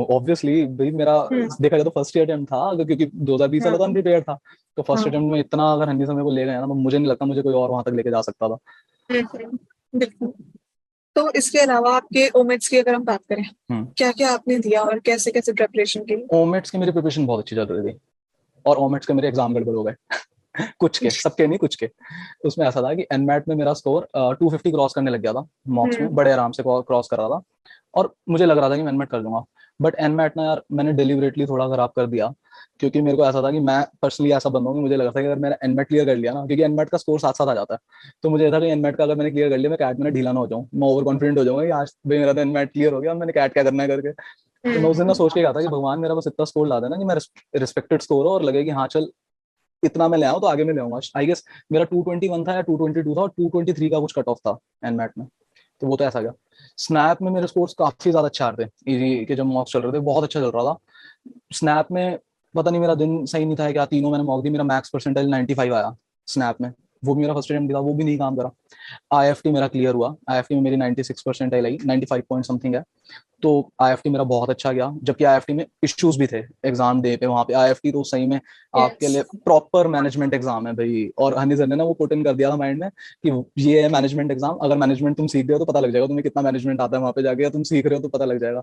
ऑब्वियसली भाई मेरा देखा जाए तो फर्स्ट अटेम्प्ट था, क्योंकि 2020 वाला तो हाँ अनप्रिपेयर था। तो फर्स्ट हाँ। अटेम्प्ट में इतना अगर हनी समय को ले गए ना, तो मुझे नहीं लगता मुझे कोई और वहां तक लेके जा सकता था। बिल्कुल। तो इसके अलावा आपके ओमेट्स की अगर हम बात करें, हम्म। क्या क्या आपने दिया और कैसे कैसे प्रेपरेशन की? ओमेट्स की मेरी प्रिपरेशन बहुत अच्छी चल रही थी, और ओमेट्स के मेरे एग्जाम गड़बड़ हो गए कुछ के, सबके नहीं, कुछ के। उसमें ऐसा था कि एनमैट में मेरा स्कोर 250 क्रॉस करने लग गया था। मॉक्स में बड़े आराम से क्रॉस कर रहा था, और मुझे लग रहा था कि मैं एनमैट कर लूंगा। बट एनमैट ना यार मैंने डिलिबरेटली थोड़ा खराब कर दिया, क्योंकि मेरे को ऐसा था कि मैं पर्सनली ऐसा बंदा हूँ कि मुझे लगा था कि अगर मैंने एनमैट क्लियर कर लिया ना, क्योंकि एनमैट का स्कोर साथ साथ आ जाता है, तो मुझे था कि एनमैट का अगर मैंने क्लियर कर लिया, मैं कैट में ढीला ना हो जाऊँ, मैं ओवर कॉन्फिडेंट हो जाऊंगा कि आज भाई मेरा तो एनमैट क्लियर हो गया, मैंने कैट क्या करना है करके। तो मैं उस दिन ना सोच के गया था कि भगवान मेरा बस इतना स्कोर ला देना कि मैं रिस्पेक्टेड स्कोर हो और लगे कि हाँ चल इतना मैं ले आऊँ तो आगे मैं ले आऊंगा। आई गेस मेरा 221 था या 222 था, और 223 का कुछ कट ऑफ था एनमैट में। तो वो तो ऐसा गया। स्नैप में मेरे स्कोर्स काफी ज्यादा अच्छे आ रहे थे, इजी के जब मॉक्स चल रहे थे बहुत अच्छा चल रहा था। स्नैप में पता नहीं मेरा दिन सही नहीं था क्या, तीनों मैंने मॉक दी, मेरा मैक्स परसेंटाइल 95 आया स्नैप में। वो भी मेरा फर्स्ट अटेम्प्ट था, वो भी नहीं काम करा। आईएफटी मेरा क्लियर हुआ, आईएफटी में मेरी 96 परसेंटाइल आई, 95 पॉइंट समथिंग है। तो आईएफटी मेरा बहुत अच्छा गया, जबकि आईएफटी में इश्यूज भी थे एग्जाम डे पे। वहां पे आईएफटी तो सही में आपके यस। लिए प्रॉपर मैनेजमेंट एग्जाम है भाई। और हनी सर ने ना वो पुट इन कर दिया था माइंड में कि ये है मैनेजमेंट एग्जाम, अगर मैनेजमेंट तुम सीख गए हो तो पता लग जाएगा तुम्हें कितना मैनेजमेंट आता है वहां पे जाके, या तुम सीख रहे हो तो पता लग जाएगा।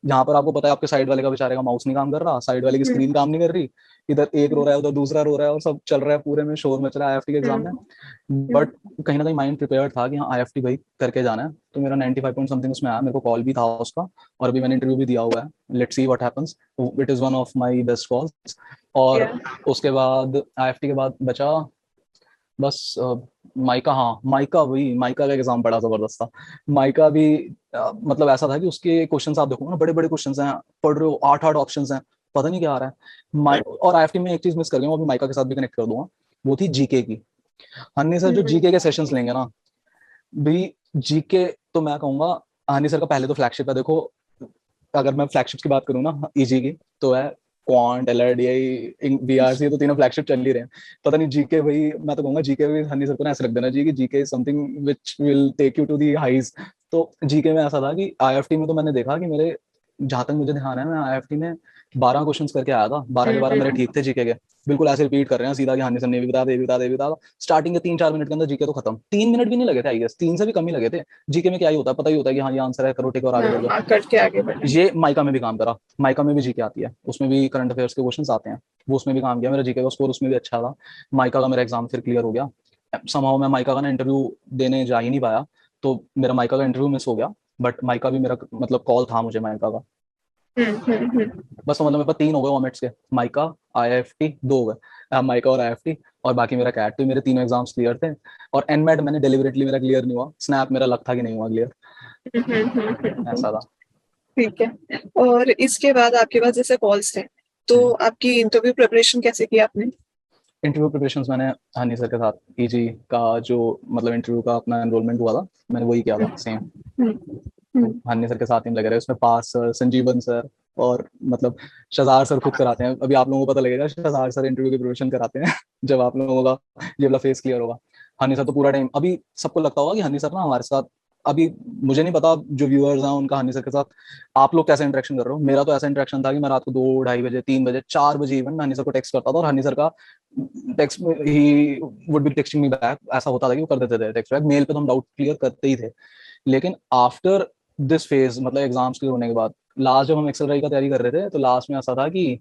जहां पर आपको पता है आपके साइड वाले का बेचारे का माउस नहीं काम कर रहा, साइड वाले की स्क्रीन काम नहीं कर रही, इधर एक रो रहा है उधर दूसरा रो रहा है और सब चल रहा है, पूरे में शोर मच रहा है आईएफटी के एग्जाम में। बट कहीं ना कहीं माइंड प्रिपेयर था कि हाँ आईएफटी भाई करके जाना है। तो मेरा 95 पॉइंट समथिंग उसमें आया, मेरे को कॉल भी था उसका, और अभी मैंने इंटरव्यू भी दिया हुआ है। Let's see what happens, it is one of my best calls. और उसके बाद आईएफटी के बाद बचा बस माइका। हाँ माइका, वही माइका का एग्जाम बड़ा जबरदस्त था। माइका भी मतलब ऐसा था कि उसके क्वेश्चंस आप देखो ना, बड़े बड़े क्वेश्चंस हैं, पढ़ रहे हो 8 8 ऑप्शंस हैं, पता नहीं क्या आ रहा है। और आईएफटी में एक चीज मिस कर गया, वो अभी माइका के साथ भी कनेक्ट कर दूंगा, वो थी जीके की। हन्नी सर जो जीके के सेशंस लेंगे ना भी, जीके तो मैं कहूंगा हनी सर का पहले तो फ्लैगशिप है। देखो अगर मैं फ्लैगशिप की बात करूँ ना ईजी की, तो है क्वांट, एलआरडीआई, बीआरसी, तो तीनों फ्लैगशिप चल ही रहे हैं। पता नहीं जीके भाई, मैं तो कहूंगा जीके भी हनी सर को ना ऐसे रख देना चाहिए कि GK is something which will take you to the highs. तो जीके में ऐसा था कि आईएफटी में तो मैंने देखा कि मेरे, जहां तक मुझे ध्यान है, मैं आईएफटी में 12 क्वेश्चंस करके आया था, 12 के 12 मेरे ठीक थे जीके के। बिल्कुल ऐसे रिपीट कर रहे हैं सीधा कि हाँ सर ने भी बता दे, बता दे, बता। स्टार्टिंग के 3 4 मिनट के अंदर जीके तो खत्म, 3 मिनट भी नहीं लगे थे, आई गेस 3 से भी कम ही लगे थे। जीके में क्या ही होता है, पता ही होता है कि हाँ ये आंसर है, करो टिक और आगे बढ़ जाओ। करके आगे बढ़े। ये माइका में भी काम करा, माइका में भी जीके आती है, उसमें भी करंट अफेयर्स के क्वेश्चंस आते हैं, वो उसमें भी काम किया। मेरा जीके का स्कोर उसमें भी अच्छा था। माइका का मेरा एग्जाम फिर क्लियर हो गया। समहाउ मैं माइका का ना इंटरव्यू देने जा ही नहीं पाया, तो मेरा माइका का इंटरव्यू मिस हो गया। बट माइका भी मेरा मतलब कॉल था मुझे माइका का। बस तो मतलब मेरे पास 3 हो गए वॉमिट्स के, माइका, आईएफटी 2 हो गए, माइका और आईएफटी, और बाकी मेरा कैट। तो मेरे तीनों एग्जाम्स क्लियर थे। और एनमेट मैंने डिलिबरेटली मेरा क्लियर नहीं हुआ, स्नैप मेरा लक था कि नहीं हुआ क्लियर, ऐसा था। ठीक है। और इसके बाद आपके पास जैसे कॉल्स थे, तो हम्म। आपकी इंटरव्यू प्रिपरेशन कैसे की आपने? इंटरव्यू प्रिपरेशंस मैंने हनी सर के साथ ईजी का जो मतलब इंटरव्यू का अपना एनरोलमेंट हुआ था, मैंने वही किया था सेम। हम्म। तो हनी सर के साथ ही हम लगे रहे उसमें, पास सर, संजीवन सर, और मतलब शहजाद सर खुद कराते हैं। अभी आप लोगों को पता लगेगा शहजाद सर इंटरव्यू की प्रिपरेशन कराते हैं जब आप लोगों का ये वाला फेस क्लियर होगा। हनी सर तो पूरा टाइम, अभी सबको लगता होगा कि हनी सर ना हमारे साथ, अभी मुझे नहीं पता जो व्यूअर्स हैं उनका हनी सर के साथ आप लोग कैसे इंटरेक्शन कर रहे हो। मेरा तो ऐसा इंटरेक्शन था कि मैं रात को 2 2:30 बजे, 3 बजे, 4 बजे इवन मैं हनी सर को टेक्स्ट करता था, और हनी सर का text, he would be texting me back. ऐसा होता था कि वो कर देते थे टेक्स्ट बैक, मेल पे तो हम डाउट क्लियर करते ही थे। लेकिन आफ्टर दिस फेज, मतलब एग्जाम्स क्लियर होने के बाद, लास्ट जब हम एक्सेल राई का तैयारी कर रहे थे, तो लास्ट में ऐसा था कि,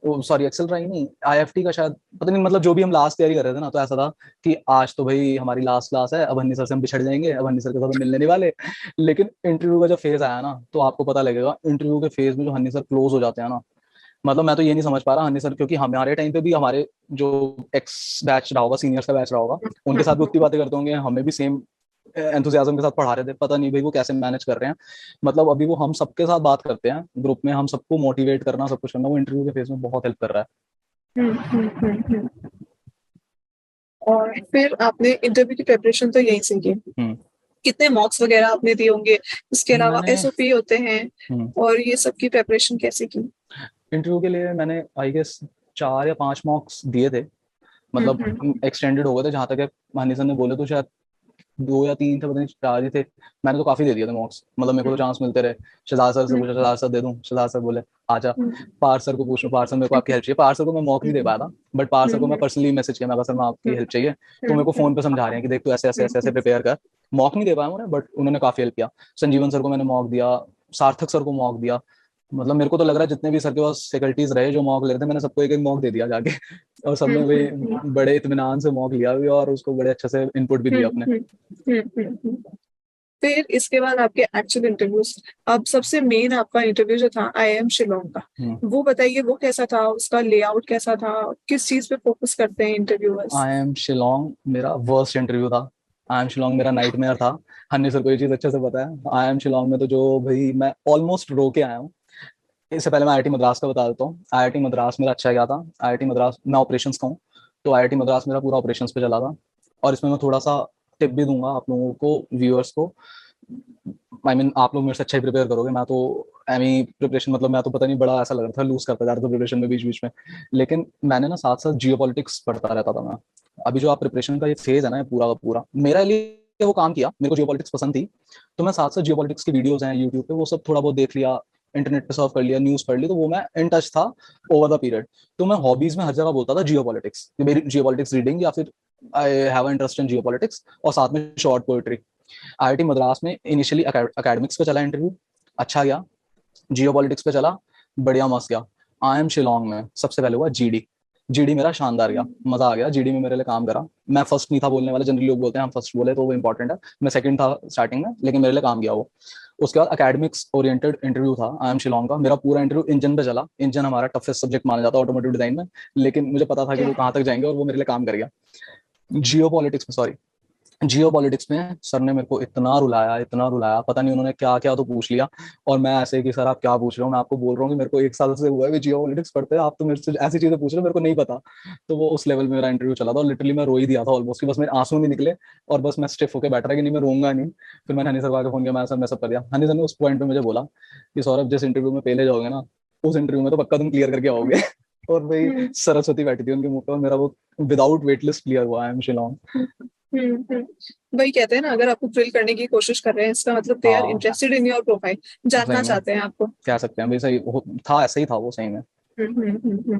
सॉरी एक्सेल राई नहीं, आईएफटी का शायद, पता नहीं, मतलब जो भी हम लास्ट तैयारी कर रहे थे ना, तो ऐसा था कि आज तो भाई हमारी लास्ट क्लास है, अब हन्नी सर से हम बिछड़ जाएंगे, अब हन्नी सर के साथ हम मिलने नहीं वाले। लेकिन इंटरव्यू का जब फेज आया ना, तो आपको पता लगेगा इंटरव्यू के फेज में जो हन्नी सर क्लोज हो जाते हैं ना, मतलब मैं तो ये नहीं समझ पा रहा हन्नी सर, क्योंकि हमारे टाइम पे भी हमारे जो एक्स बैच रहा होगा, सीनियर्स का बैच रहा होगा, उनके साथ भी उतनी बातें करते होंगे, हमें भी सेम एंथुसियाज्म के साथ पढ़ा रहे थे। पता नहीं भाई वो कैसे मैनेज कर रहे हैं। मतलब अभी वो हम सबके साथ बात करते हैं ग्रुप में, हम सबको मोटिवेट करना, सब कुछ करना, वो इंटरव्यू के फेज में बहुत हेल्प कर रहा हम्म। और फिर आपने इंटरव्यू की प्रिपरेशन तो यहीं से की, है। कितने मॉक्स वगैरह आपने दिए होंगे, इसके अलावा मैंने एसओपी होते हैं, और ये सब की प्रिपरेशन कैसे की? इंटरव्यू के लिए मैंने आई गेस 4 या 5 मॉक्स दिए थे, मतलब हम्म। एक्सटेंडेड हो गए थे जहां तक हनी सर ने बोले, तो शायद 2 या 3 थे, पता नहीं 4 ही थे। मैंने तो काफी दे दिए थे मॉक्स, मतलब मेरे को तो चांस मिलते रहे। शहजाद सर से पूछा, शहजाद सर दे दूं, शहजाद सर बोले आजा। पार सर को पूछो, पार सर मेरे को आपकी हेल्प चाहिए। पार सर को मैं मॉक नहीं दे पाया था, बट पार सर को मैं पर्सनली मैसेज किया, मैं कहा सर मैं आपकी हेल्प चाहिए। तो मेरे को फोन पे समझा रहे हैं कि देख तू ऐसे ऐसे ऐसे ऐसे प्रिपेयर कर। मॉक नहीं दे पाया उन्होंने, बट उन्होंने काफी हेल्प किया। संजीवन सर को मैंने मॉक दिया, सार्थक सर को मॉक दिया। मतलब मेरे को तो लग रहा है जितने भी सर के पास फैकल्टीज रहे जो मॉक ले रहे थे, मैंने सबको एक एक मॉक दे दिया जाके और सबने वही बड़े इत्मीनान से मॉक लिया भी, और उसको बड़े अच्छे से इनपुट भी दिया अपने। फिर इसके बाद आपके एक्चुअल इंटरव्यूज, अब सबसे मेन आपका इंटरव्यू जो था आईआईएम शिलोंग का, वो बताइए वो कैसा था, उसका लेआउट कैसा था, किस चीज पे फोकस करते हैं इंटरव्यूअर्स? आई एम शिलोंग मेरा वर्स्ट इंटरव्यू था। आई एम शिलोंग मेरा नाइटमेयर था। हन्नी सर को ये चीज अच्छे से पता है। आई एम शिलोंग में तो जो भाई मैं ऑलमोस्ट रो के आया हूँ। इससे पहले मैं आईआईटी मद्रास का बता देता हूँ। आईआईटी मद्रास मेरा अच्छा गया था। आईआईटी मद्रास मैं ऑपरेशंस का हूँ, तो आईआईटी मद्रास मेरा पूरा ऑपरेशंस पे चला था। और इसमें मैं थोड़ा सा टिप भी दूंगा आप लोगों को, व्यूअर्स को। आई मीन आप लोग मेरे से अच्छा ही प्रिपेयर करोगे, मैं तो एमी प्रिपरेशन, मतलब मैं तो पता नहीं बड़ा ऐसा लग रहा था, लूज करता जा रहा था प्रिपरेशन में बीच बीच में। लेकिन मैंने ना साथ साथ जियो पॉलिटिक्स पढ़ता रहता था मैं। अभी जो आप प्रिपरेशन का ये फेज है ना, ये पूरा का पूरा मेरे लिए है वो काम किया, मेरे को जियोपॉलिटिक्स पसंद थी, तो मैं साथ साथ जियोपॉलिटिक्स की वीडियोस हैं यूट्यूब पे वो सब थोड़ा बहुत देख लिया, इंटरनेट पे सर्फ कर लिया, न्यूज पढ़ ली, तो वो मैं इन टच था ओवर द पीरियड। तो मैं हॉबीज में हर जगह बोलता था जियोपॉलिटिक्स, मेरी जियोपॉलिटिक्स रीडिंग या फिर I have interest in geopolitics, और साथ में शॉर्ट पोएट्री। आईआईटी मद्रास में इनिशियली एकेडमिक्स पे चला इंटरव्यू, अच्छा गया। जियोपॉलिटिक्स पे चला, बढ़िया मस्त गया। आई शिलोंग में सबसे पहले हुआ जीडी। जीडी मेरा शानदार गया, मजा आ गया, जीडी में मेरे लिए काम करा। मैं फर्स्ट नहीं था बोलने वाला, जनरली लोग बोलते हैं हम फर्स्ट बोले तो वो इंपॉर्टेंट है, मैं सेकंड था स्टार्टिंग में, लेकिन मेरे लिए काम गया वो। उसके बाद एकेडमिक्स ओरिएंटेड इंटरव्यू था आई एम शिलोंग का, मेरा पूरा इंटरव्यू इंजन पे चला। इंजन हमारा टफेस्ट सब्जेक्ट माना जाता है ऑटोमोटिव डिजाइन में, लेकिन मुझे पता था कि वो कहाँ तक जाएंगे और वो मेरे लिए काम कर गया। जियो पॉलिटिक्स में, सॉरी, जियो पॉलिटिक्स में सर ने मेरे को इतना रुलाया, इतना रुलाया, पता नहीं उन्होंने क्या क्या तो पूछ लिया। और मैं ऐसे कि सर आप क्या पूछ रहे हो, मैं आपको बोल रहा हूँ कि मेरे को 1 साल से हुआ है जियो पॉलिटिक्स पढ़ते हैं, आप तो मेरे से ऐसी चीजें पूछ रहे हो, मेरे को नहीं पता। तो वो उस लेवल में मेरा इंटरव्यू चला था, और लिटरली मैं रो ही दिया था ऑलमोस्ट, कि बस मेरे आंसू नहीं निकले, और बस मैं स्टिफ होकर बैठ रहा कि नहीं मैं रोऊंगा नहीं। फिर मैंने हनी सर को फोन किया, मैं सर मैं सब कर दिया। हनी सर ने उस पॉइंट पे मुझे बोला कि सौरभ जिस इंटरव्यू में पहले जाओगे ना, उस इंटरव्यू में तो पक्का तुम क्लियर करके आओगे। और भाई सरस्वती बैठी थी उनके मुंह पर, मेरा वो विदाउट वेट लिस्ट क्लियर हुआ आई एम शिलोंग। वही कहते हैं ना, अगर आपको थ्रिल करने की कोशिश कर रहे हैं इसका मतलब दे आर हाँ इंटरेस्टेड इन योर प्रोफाइल, सही जानना में चाहते हैं आपको। कह सकते हैं भाई, सही था, ऐसा ही था वो सही में।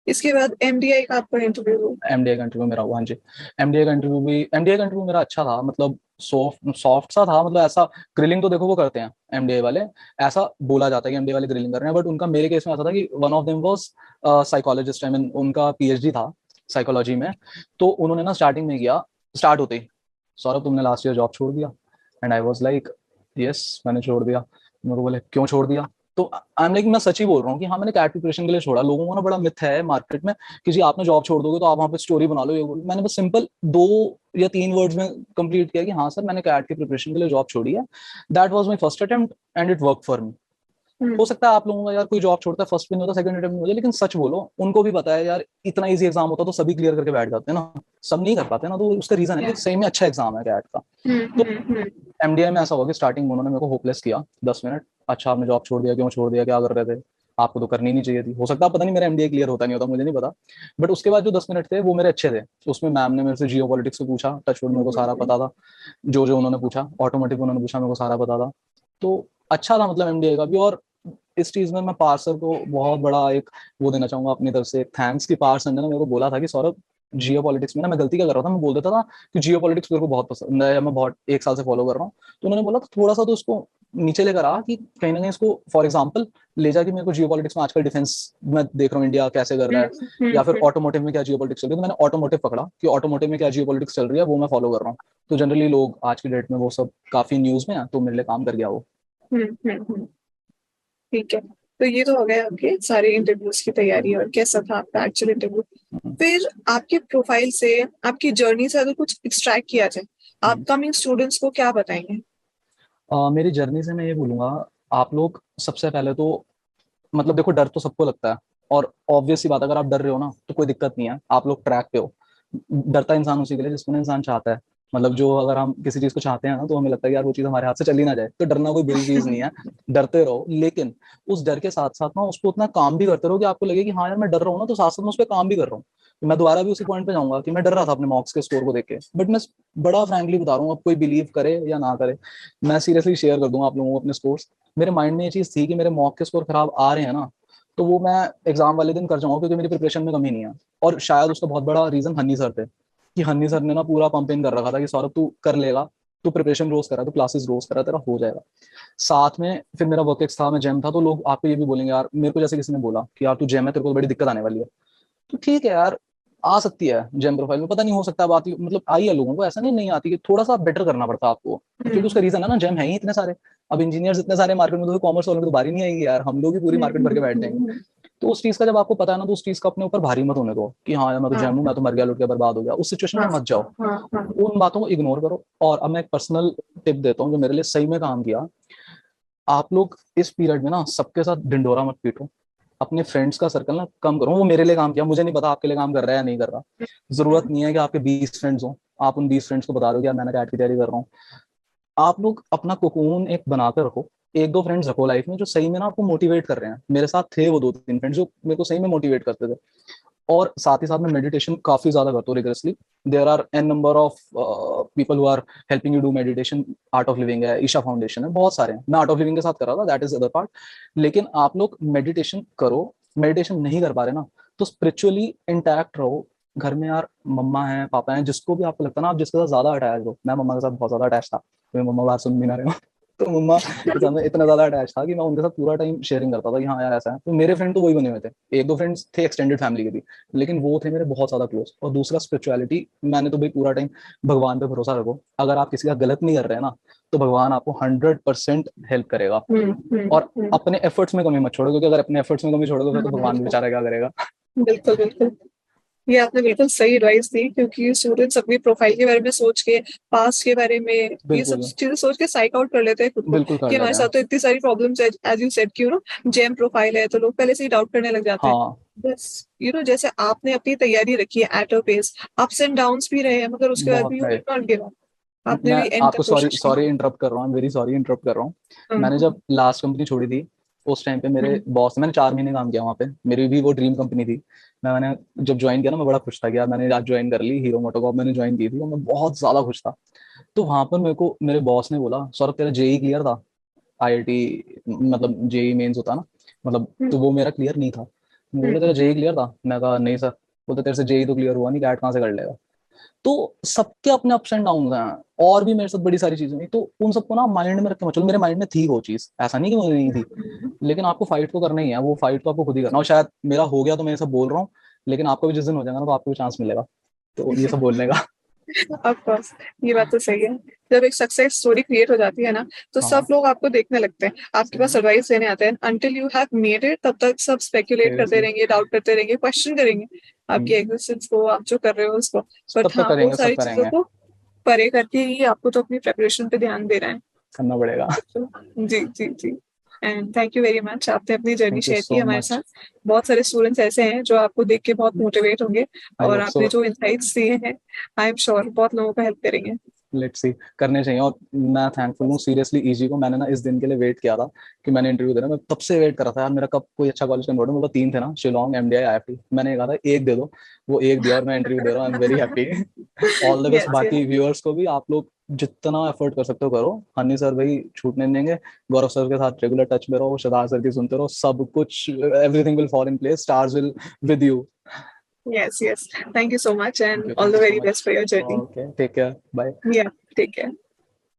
इसके बाद एमडीआई का आपका इंटरव्यू हो। एमडीए का इंटरव्यू मेरा हुआ, हाँ जी। एमडीए का इंटरव्यू मेरा अच्छा था, मतलब सॉफ्ट सॉफ्ट सा था, मतलब ऐसा ग्रिलिंग तो देखो वो करते हैं एमडीए वाले, ऐसा बोला जाता है कि एमडीए वाले ग्रिलिंग कर रहे हैं, बट उनका मेरे केस में ऐसा था कि one of them was psychologist, I mean उनका पीएचडी था साइकोलॉजी में। तो उन्होंने ना स्टार्टिंग में किया, स्टार्ट होते ही, सौरभ तुमने लास्ट ईयर जॉब छोड़ दिया। And I was like yes मैंने छोड़ दिया। मेरे को बोले क्यों छोड़ दिया, तो आई एम लाइक मैं सच ही बोल रहा हूँ कि हाँ मैंने कैट प्रिपरेशन के लिए छोड़ा। लोगों को ना बड़ा मिथ है मार्केट में कि जी आपने जॉब छोड़ दोगे तो आप वहां पे स्टोरी बना लो, ये मैंने बस सिंपल 2 या 3 वर्ड्स में कंप्लीट किया कि हाँ सर मैंने कैट की प्रिपरेशन के लिए जॉब छोड़ी है। That was my first attempt and it work for me. हो सकता है आप लोगों का यार कोई जॉब छोड़ता है फर्स्ट में नहीं होता, सेकंड अटेम्प्ट में होता है, लेकिन सच बोलो उनको भी पता है यार इतना इजी एग्जाम होता तो सभी क्लियर करके बैठ जाते हैं ना, सब नहीं कर पाते ना, तो उसका रीजन है कि सही में अच्छा एग्जाम है कैट का। तो एमडीआई में ऐसा हुआ कि स्टार्टिंग में उन्होंने मेरे को होपलेस किया 10 मिनट, अच्छा आपने जॉब छोड़ दिया, क्यों छोड़ दिया, क्या कर रहे थे, आपको तो करनी नहीं चाहिए थी। हो सकता है पता नहीं मेरा एमडीए क्लियर होता नहीं होता, मुझे नहीं पता। बट उसके बाद जो 10 मिनट थे वो मेरे अच्छे थे। उसमें मैम ने मेरे से जियो पॉलिटिक्स से पूछा, टचवुड मेरे को सारा पता था, जो जो उन्होंने पूछा, ऑटोमेटिक उन्होंने पूछा, मेरे को सारा पता था। तो अच्छा था मतलब एमडीए का भी। और इस चीज में मैं पार्सर को बहुत बड़ा एक वो देना चाहूंगा अपनी तरफ से, थैंक्स कि पार्सर ने मेरे को बोला था कि सौरभ जियो पॉलिटिक्स में ना मैं गलती क्या कर रहा था, मैं बोल देता था कि जियो पॉलिटिक्स मेरे को बहुत पसंद है या मैं बहुत 1 साल से फॉलो कर रहा हूँ। तो उन्होंने बोला थोड़ा सा तो उसको नीचे लेकर आ, कि कहीं ना कहीं इसको फॉर एग्जाम्पल ले जा, कि मेरे को जियो पॉलिटिक्स में आजकल डिफेंस में देख रहा हूँ इंडिया कैसे कर रहा है, या फिर ऑटोमोटिव में क्या जियो पॉलिटिक्स चल रही है, तो मैंने ऑटोमोटिव पकड़ा कि ऑटोमोटिव में क्या जियो पॉलिटिक्स चल रही है वो मैं फॉलो कर रहा हूँ। तो जनरली लोग आज की डेट में वो सब काफी न्यूज में है, तो मेरे लिए काम कर गया वो। ठीक है, तो ये तो हो गया आपके सारे इंटरव्यूज की तैयारी और कैसा था आपका एक्चुअल इंटरव्यू। फिर आपके प्रोफाइल से, आपकी जर्नी से अगर कुछ एक्सट्रैक्ट किया जाए, अपकमिंग स्टूडेंट्स को क्या बताएंगे। मेरी जर्नी से मैं ये बोलूंगा, आप लोग सबसे पहले तो मतलब देखो डर तो सबको लगता है, और ऑब्वियस सी बात अगर आप डर रहे हो ना तो कोई दिक्कत नहीं है, आप लोग ट्रैक पे हो। डरता इंसान उसी के लिए जिसको ना इंसान चाहता है, मतलब जो अगर हम किसी चीज को चाहते हैं ना तो हमें लगता है यार वो चीज हमारे हाथ से चली ना जाए, तो डरना कोई बुरी चीज नहीं है, डरते रहो। लेकिन उस डर के साथ साथ ना उसको उतना काम भी करते रहो कि आपको लगे कि हाँ यार मैं डर रहा हूँ ना, तो साथ साथ मैं उस पर काम भी कर रहा हूँ। मैं दोबारा भी उसी पॉइंट पे जाऊंगा कि मैं डर रहा था अपने मॉक्स के स्कोर को देख के, बट मैं बड़ा फ्रैंकली बता रहा हूँ, अब कोई बिलीव करे या ना करे, मैं सीरियसली शेयर कर दूंगा आप लोगों को अपने स्कोर्स। मेरे माइंड में ये चीज थी कि मेरे मॉक के स्कोर खराब आ रहे हैं ना, तो वो मैं एग्जाम वाले दिन कर जाऊंगा, क्योंकि मेरी प्रिपरेशन में कमी नहीं है। और शायद उसका बहुत बड़ा रीजन हन्नी सर थे, कि हन्नी सर ने ना पूरा पंप इन कर रखा था कि सौरभ तू कर लेगा, तू प्रिपरेशन रोज करा, तू क्लासेस रोज करा, तेरा हो जाएगा। साथ में फिर मेरा वर्क था, मैं जेम था, तो लोग आपको ये भी बोलेंगे यार, मेरे को जैसे किसी ने बोला कि यार तू जेम है, तेरे को बड़ी दिक्कत आने वाली है। तो ठीक है यार, आ सकती है जेम प्रोफाइल में, पता नहीं हो सकता है बात, मतलब आई है लोगों को, ऐसा नहीं नहीं आती, कि थोड़ा सा बेटर करना पड़ता है आपको, क्योंकि उसका रीजन है ना जेम है ही इतने सारे। अब इंजीनियर्स इतने सारे मार्केट में, तो कॉमर्स वालों में तो बारी नहीं आएंगे यार, हम लोग ही पूरी मार्केट भर के बैठ जाएंगे। तो उस चीज का जब आपको पता है ना, तो उस चीज का अपने ऊपर भारी मत होने दो कि हाँ यार मैं तो जेम हूँ, मैं तो मर गया लुट गया बर्बाद हो गया, उस सिचुएशन में मत जाओ, उन बातों को इग्नोर करो। और अब मैं एक पर्सनल टिप देता हूँ जो मेरे लिए सही में काम किया। आप लोग इस पीरियड में ना सबके साथ ढिंडोरा मत पीटो, अपने फ्रेंड्स का सर्कल ना कम करो। वो मेरे लिए काम किया, मुझे नहीं पता आपके लिए काम कर रहा है या नहीं कर रहा। जरूरत नहीं है कि आपके 20 फ्रेंड्स हो, आप उन 20 फ्रेंड्स को बता रहे हो कि यार मैंने कैट की तैयारी कर रहा हूँ। आप लोग अपना कोकून एक बनाकर रखो, 1-2 फ्रेंड्स रखो लाइफ में जो सही में ना आपको मोटिवेट कर रहे हैं। मेरे साथ थे वो 2-3 फ्रेंड्स जो मेरे को सही में मोटिवेट करते थे। और साथ ही साथ मैं मेडिटेशन काफी ज्यादा करता हूँ rigorously. There are an number of people who are helping you do meditation. Art of living है, ईशा फाउंडेशन है, बहुत सारे हैं। मैं आर्ट ऑफ लिविंग के साथ कर रहा था, दैट इज अदर पार्ट। लेकिन आप लोग मेडिटेशन करो। मेडिटेशन नहीं कर पा रहे ना, तो स्पिरिचुअली इंटैक्ट रहो। घर में यार मम्मा है, पापा है, जिसको भी आपको लगता है ना, आप जिसके साथ ज्यादा अटैच हो। मैं मम्मा के साथ बहुत ज्यादा अटैच था, मेरी मम्मा बात सुन भी ना रहे हो तो मम्मा के साथ मैं इतना ज्यादा अटैच था कि मैं उनके साथ पूरा टाइम शेयरिंग करता था कि हाँ यार ऐसा है। तो मेरे फ्रेंड तो वही बने हुए थे, एक दो फ्रेंड्स थे एक्सटेंडेड फैमिली के भी, लेकिन वो थे मेरे बहुत ज्यादा क्लोज। और दूसरा स्पिरिचुअलिटी, मैंने तो भाई पूरा टाइम भगवान पे भरोसा रखो। अगर आप किसी का गलत नहीं कर रहे हैं ना, तो भगवान आपको 100% हेल्प करेगा। और हम्म। अपने एफर्ट्स में कमी मत छोड़ो, क्योंकि अगर अपने एफर्ट्स में कमी छोड़ोगे फिर तो भगवान भी बेचारा क्या करेगा। बिल्कुल बिल्कुल, ये आपने बिल्कुल सही एडवाइस दी, क्योंकि स्टूडेंट्स अपनी प्रोफाइल के बारे में सोच के, पास्ट के बारे में, ये सब बिल्कुल चीजें सोच के साइक आउट कर लेते हैं खुद को बिल्कुल कर कि हमारे लेते हैं। साथ तो इतनी सारी प्रॉब्लम्स है, एज यू सेड, क्यों ना जेम प्रोफाइल है, तो लोग पहले से ही डाउट करने लग जाते हैं। हाँ बस जैसे आपने अपनी तैयारी रखी है at a pace, ups and downs भी रहे हैं, मगर उसके बाद बहुत भी यू है। डिड नॉट गिव अप, आपने मैं भी एंड आपको तक सॉरी कोशिश की। सॉरी इंटरप्ट कर रहा हूँ, वेरी सॉरी इंटरप्ट कर रहा हूँ। मैंने हम्म जब लास्ट कंपनी छोड़ी थी, उस टाइम पे मेरे हम्म बॉस, मैंने 4 महीने काम किया वहाँ पे, मेरी भी वो ड्रीम कंपनी थी। मैंने जब ज्वाइन किया ना, मैं बड़ा खुश था कि यार मैंने आज ज्वाइन कर ली, हीरो मोटोकॉर्प मैंने ज्वाइन की थी, और मैं बहुत ज्यादा खुश था। तो वहां पर मेरे को मेरे बॉस ने बोला, सौरभ तेरा जेई क्लियर था? आईआईटी मतलब जेई मेंस होता है ना, मतलब हम्म तो वो मेरा क्लियर नहीं था। मैं बोला तेरा हम्म जेई क्लियर था? मैं कहा नहीं सर। बोलते तेरे से जेई तो क्लियर हुआ नहीं, कैट कहाँ से कर लेगा? तो सबके अपने अप्स एंड डाउन हैं। और भी मेरे साथ बड़ी सारी चीजें हुई, तो उन सबको ना माइंड में रख के मत चलो। मेरे माइंड में थी वो चीज, ऐसा नहीं कि मुझे नहीं थी, हम्म। लेकिन आपको फाइट तो करना ही है। वो फाइट तो आपको खुद ही करना। और शायद मेरा हो गया तो मैं ये सब बोल रहा हूँ, लेकिन आपको भी जिस दिन हो जाएगा ना, तो आपको भी चांस मिलेगा तो ये सब बोलने का। ऑफ कोर्स, ये बात तो सही है। जब एक सक्सेस स्टोरी क्रिएट हो जाती है ना, तो सब हाँ लोग आपको देखने लगते हैं, आपके पास एडवाइस देने आते हैं। Until you have made it, तब तक सब स्पेकुलेट करते सीरियसली। रहेंगे, डाउट करते रहेंगे, क्वेश्चन करेंगे आपकी एग्जिस्टेंस को, आप जो कर रहे हो उसको। तब बट तक हाँ, वो करेंगे, सब सारी चीजों करेंगे, को परे करके ही आपको तो अपनी प्रेपरेशन पे ध्यान देना है। करना पड़ेगा। जी जी जी। And thank you very much, आपने अपनी जर्नी थैंक यू शेयर की सो हमारे मच। साथ। बहुत सारे स्टूडेंट्स ऐसे हैं जो आपको देख के बहुत मोटिवेट होंगे, आई और होप सो। आपने जो इंसाइट्स दिए हैं, आई एम श्योर बहुत लोगों को हेल्प करेंगे। लेट्स सी, करने चाहिए। और मैं थैंकफुल हूँ सीरियसली ईजी को। मैंने ना इस दिन के लिए वेट किया था कि मैंने इंटरव्यू देना। मैं तब से वेट कर रहा था यार, मेरा कब कोई अच्छा कॉलेज का नोट है। मेरे को 3 थे ना, शिलोंग, एमडीआई, आईएफटी। मैंने कहा था एक दे दो, वो एक दिया और मैं इंटरव्यू दे रहा हूँ। I am very happy. All the best yes yes. बाकी व्यूअर्स को भी। आप लोग जितना एफर्ट कर सकते हो करो। हनी सर भाई छूटने नहीं देंगे। गौरव सर के साथ रेगुलर टच में रहो, शहजाद सर की सुनते रहो, सब कुछ everything will fall in place, stars will with you. Yes, yes. Thank you so much, and all thank the you so very much. best for your journey. Okay, take care, bye. Yeah, take care.